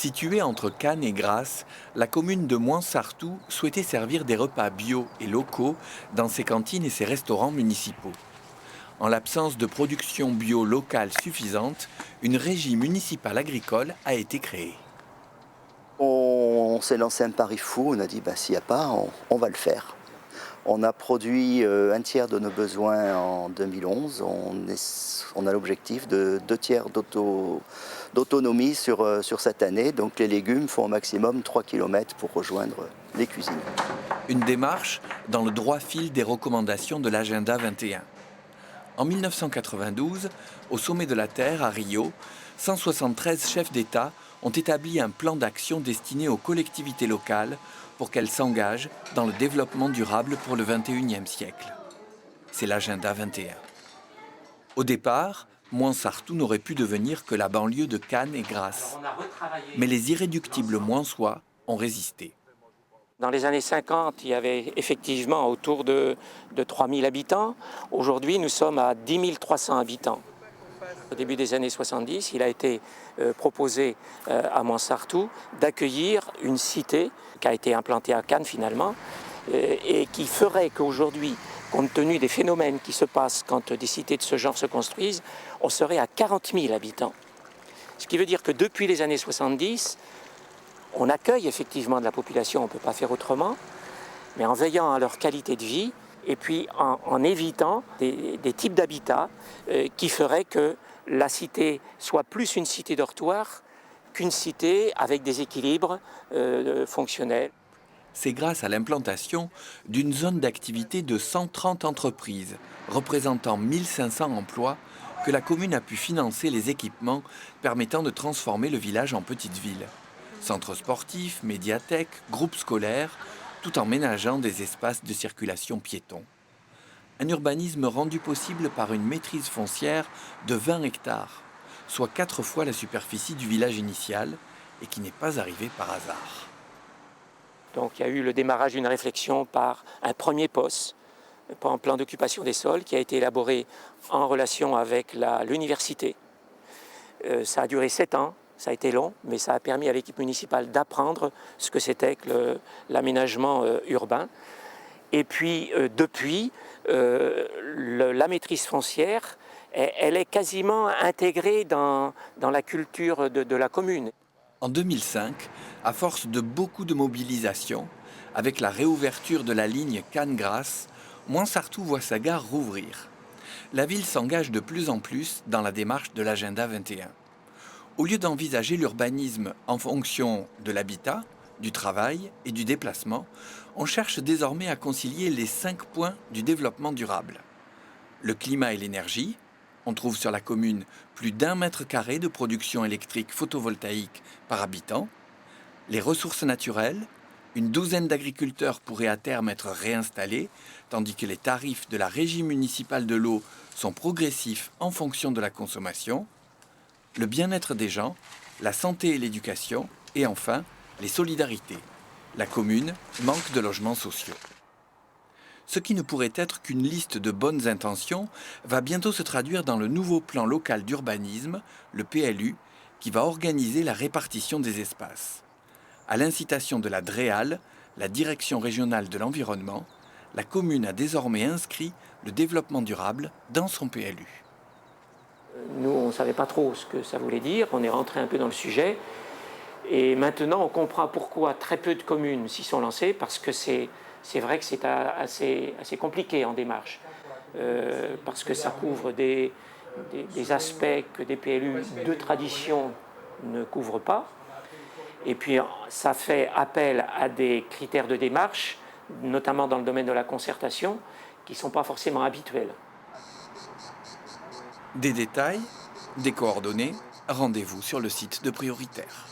Située entre Cannes et Grasse, la commune de Moinsartou souhaitait servir des repas bio et locaux dans ses cantines et ses restaurants municipaux. En l'absence de production bio locale suffisante, une régie municipale agricole a été créée. On s'est lancé un pari fou, on a dit s'il n'y a pas, on va le faire. On a produit un tiers de nos besoins en 2011, on a l'objectif de 2 tiers d'autonomie sur cette année, donc les légumes font au maximum 3 km pour rejoindre les cuisines. Une démarche dans le droit fil des recommandations de l'Agenda 21. En 1992, au sommet de la Terre, à Rio, 173 chefs d'État ont établi un plan d'action destiné aux collectivités locales pour qu'elles s'engagent dans le développement durable pour le XXIe siècle. C'est l'Agenda 21. Au départ, Moinsartou n'aurait pu devenir que la banlieue de Cannes et Grasse. Mais les irréductibles Moinsois ont résisté. Dans les années 50, il y avait effectivement autour de 3 000 habitants. Aujourd'hui, nous sommes à 10 300 habitants. Au début des années 70, il a été proposé à Moinsartou d'accueillir une cité qui a été implantée à Cannes finalement et qui ferait qu'aujourd'hui, compte tenu des phénomènes qui se passent quand des cités de ce genre se construisent, on serait à 40 000 habitants. Ce qui veut dire que depuis les années 70, on accueille effectivement de la population, on ne peut pas faire autrement, mais en veillant à leur qualité de vie et puis en évitant des types d'habitats qui feraient que la cité soit plus une cité dortoir qu'une cité avec des équilibres fonctionnels. C'est grâce à l'implantation d'une zone d'activité de 130 entreprises, représentant 1500 emplois, que la commune a pu financer les équipements permettant de transformer le village en petite ville. Centres sportifs, médiathèques, groupes scolaires, tout en ménageant des espaces de circulation piétons. Un urbanisme rendu possible par une maîtrise foncière de 20 hectares, soit 4 fois la superficie du village initial, et qui n'est pas arrivé par hasard. Donc il y a eu le démarrage d'une réflexion par un premier POS, un plan d'occupation des sols, qui a été élaboré en relation avec l'université. Ça a duré 7 ans. Ça a été long, mais ça a permis à l'équipe municipale d'apprendre ce que c'était que l'aménagement urbain. Et puis, depuis, la maîtrise foncière, elle est quasiment intégrée dans la culture de la commune. En 2005, à force de beaucoup de mobilisation, avec la réouverture de la ligne Cannes-Grasse, Moinsartou voit sa gare rouvrir. La ville s'engage de plus en plus dans la démarche de l'Agenda 21. Au lieu d'envisager l'urbanisme en fonction de l'habitat, du travail et du déplacement, on cherche désormais à concilier les 5 points du développement durable. Le climat et l'énergie, on trouve sur la commune plus d'1 mètre carré de production électrique photovoltaïque par habitant. Les ressources naturelles, une douzaine d'agriculteurs pourraient à terme être réinstallés, tandis que les tarifs de la régie municipale de l'eau sont progressifs en fonction de la consommation. Le bien-être des gens, la santé et l'éducation, et enfin, les solidarités. La commune manque de logements sociaux. Ce qui ne pourrait être qu'une liste de bonnes intentions va bientôt se traduire dans le nouveau plan local d'urbanisme, le PLU, qui va organiser la répartition des espaces. À l'incitation de la DREAL, la Direction régionale de l'environnement, la commune a désormais inscrit le développement durable dans son PLU. Nous, on ne savait pas trop ce que ça voulait dire, on est rentré un peu dans le sujet. Et maintenant, on comprend pourquoi très peu de communes s'y sont lancées, parce que c'est vrai que c'est assez compliqué en démarche. Parce que ça couvre des aspects que des PLU de tradition ne couvrent pas. Et puis, ça fait appel à des critères de démarche, notamment dans le domaine de la concertation, qui ne sont pas forcément habituels. Des détails, des coordonnées, rendez-vous sur le site de Prioritaire.